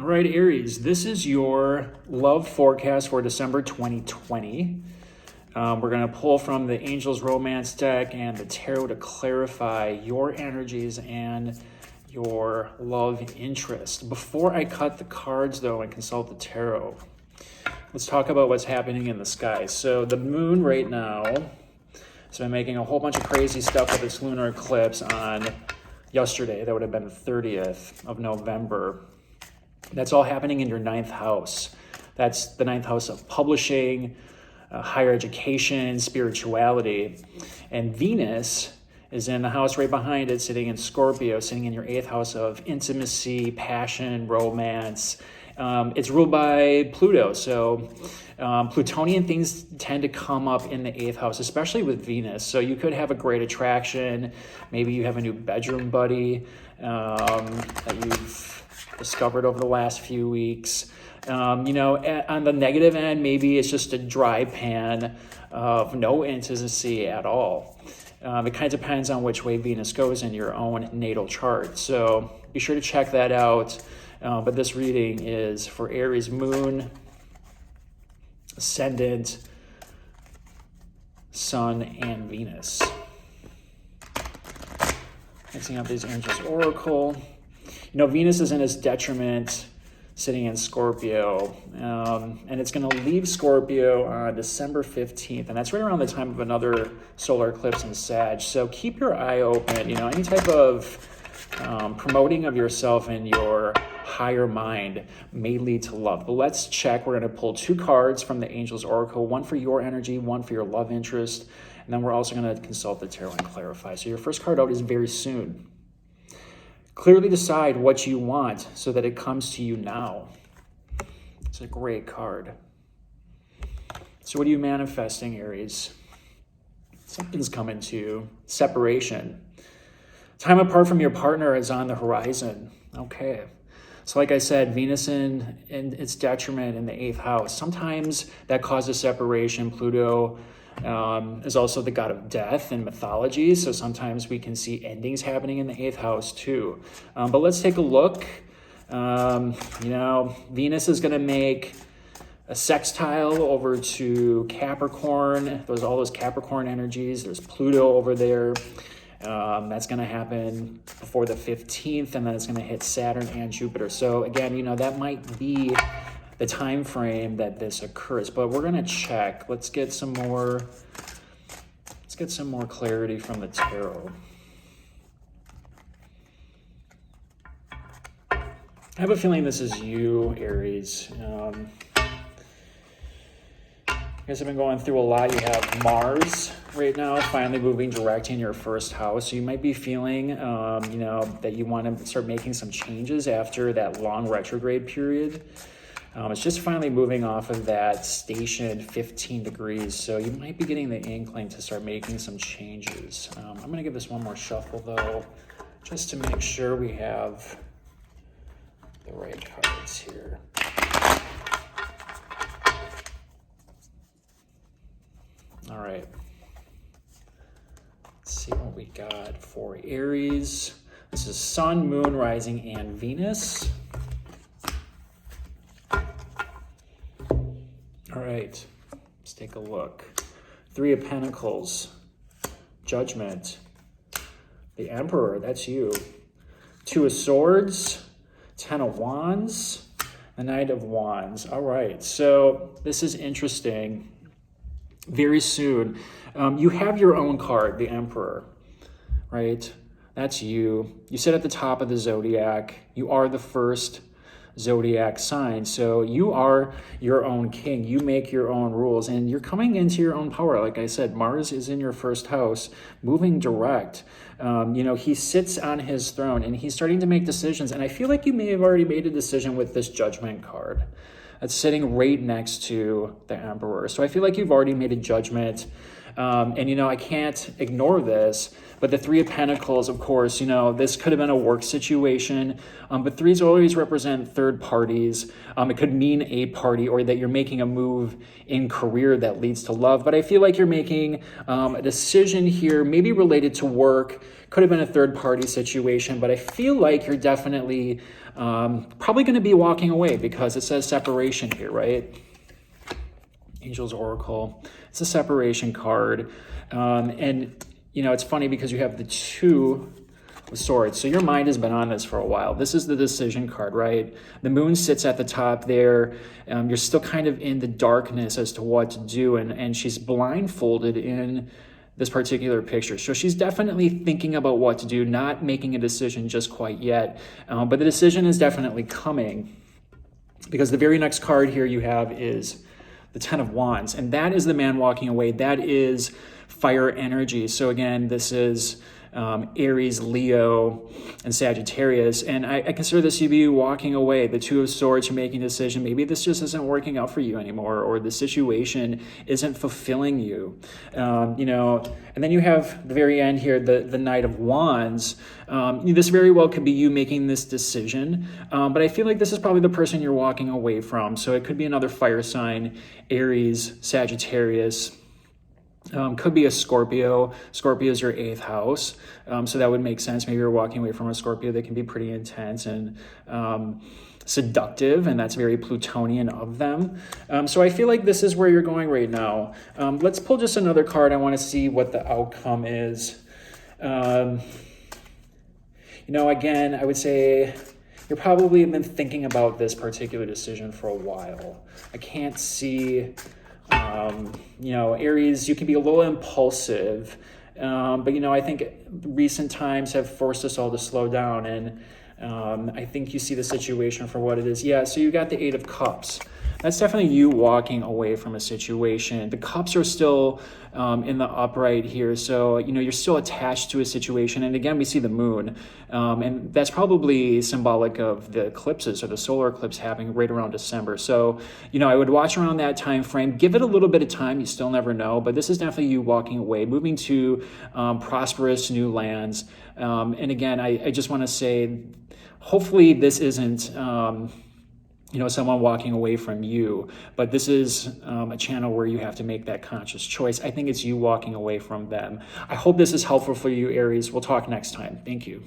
All right, Aries, this is your love forecast for December 2020. We're going to pull from the Angels Romance deck and the Tarot to clarify your energies and your love interest. Before I cut the cards, though, and consult the Tarot, let's talk about what's happening in the sky. So the moon right now has been making a whole bunch of crazy stuff with this lunar eclipse on yesterday. That would have been the 30th of November. That's all happening in your 9th house. That's the 9th house of publishing, higher education, spirituality. And Venus is in the house right behind it, sitting in Scorpio, sitting in your 8th house of intimacy, passion, romance. It's ruled by Pluto. So Plutonian things tend to come up in the 8th house, especially with Venus. So you could have a great attraction. Maybe you have a new bedroom buddy that you've discovered over the last few weeks. On the negative end, maybe it's just a dry pan of no intimacy at all. It kind of depends on which way Venus goes in your own natal chart. So be sure to check that out. But this reading is for Aries moon, ascendant, sun, and Venus. Mixing up these Angels Oracle. Venus is in its detriment, sitting in Scorpio, and it's going to leave Scorpio on December 15th, and that's right around the time of another solar eclipse in Sag. So keep your eye open. Any type of promoting of yourself and your higher mind may lead to love. But let's check. We're going to pull 2 cards from the Angels Oracle, one for your energy, one for your love interest, and then we're also going to consult the Tarot and clarify. So your first card out is very soon. Clearly decide what you want so that it comes to you now. It's a great card. So what are you manifesting, Aries? Something's coming to you. Separation. Time apart from your partner is on the horizon. Okay. So like I said, Venus in its detriment in the 8th house. Sometimes that causes separation. Pluto is also the god of death in mythology, so sometimes we can see endings happening in the 8th house too. But let's take a look. Venus is going to make a sextile over to Capricorn. All those Capricorn energies. There's Pluto over there. That's going to happen before the 15th, and then it's going to hit Saturn and Jupiter. So again, that might be the time frame that this occurs, but we're going to check. Let's get some more clarity from the Tarot. I have a feeling this is you, Aries. You guys have been going through a lot. You have Mars right now finally moving direct in your 1st house. So you might be feeling, that you want to start making some changes after that long retrograde period. It's just finally moving off of that station 15 degrees. So you might be getting the inkling to start making some changes. I'm going to give this one more shuffle, though, just to make sure we have the right cards here. All right. Let's see what we got for Aries. This is Sun, Moon, Rising, and Venus. All right, let's take a look. 3 of Pentacles, Judgment, the Emperor, that's you. 2 of Swords, 10 of Wands, the Knight of Wands. All right, so this is interesting. Very soon, you have your own card, the Emperor, right? That's you. You sit at the top of the zodiac. You are the first zodiac sign. So you are your own king. You make your own rules, and you're coming into your own power. Like I said, Mars is in your 1st house, moving direct. He sits on his throne and he's starting to make decisions. And I feel like you may have already made a decision with this Judgment card that's sitting right next to the Emperor. So I feel like you've already made a judgment. I can't ignore this, But the Three of Pentacles, of course, you know, this could have been a work situation, but threes always represent third parties. It could mean a party, or that you're making a move in career that leads to love. But I feel like you're making a decision here, maybe related to work. Could have been a third party situation, but I feel like you're definitely probably going to be walking away, because it says separation here, right? Angels Oracle. It's a separation card. And, you know, it's funny because you have the Two of Swords. So your mind has been on this for a while. This is the decision card, right? The moon sits at the top there. You're still kind of in the darkness as to what to do. And she's blindfolded in this particular picture. So she's definitely thinking about what to do, not making a decision just quite yet. But the decision is definitely coming, because the very next card here you have is the Ten of Wands, and that is the man walking away. That is fire energy. So again, this is Aries, Leo, and Sagittarius. And I consider this to be walking away. The Two of Swords, you're making a decision. Maybe this just isn't working out for you anymore, or the situation isn't fulfilling you. You know, and then you have the very end here, the Knight of Wands. This very well could be you making this decision, but I feel like this is probably the person you're walking away from. So it could be another fire sign, Aries, Sagittarius. Could be a Scorpio. Scorpio is your 8th house. So that would make sense. Maybe you're walking away from a Scorpio that can be pretty intense and seductive, and that's very Plutonian of them. So I feel like this is where you're going right now. Let's pull just another card. I want to see what the outcome is. You know, again, I would say you're probably been thinking about this particular decision for a while. I can't see... you know, Aries, you can be a little impulsive, but, you know, I think recent times have forced us all to slow down, and I think you see the situation for what it is. Yeah, so you got the Eight of Cups. That's definitely you walking away from a situation. The cups are still in the upright here, so, you know, you're still attached to a situation. And again, we see the moon, and that's probably symbolic of the eclipses, or the solar eclipse happening right around December. So, you know, I would watch around that time frame. Give it a little bit of time. You still never know, but this is definitely you walking away, moving to prosperous new lands. And again, I just want to say, hopefully this isn't... you know, someone walking away from you, but this is a channel where you have to make that conscious choice. I think it's you walking away from them. I hope this is helpful for you, Aries. We'll talk next time. Thank you.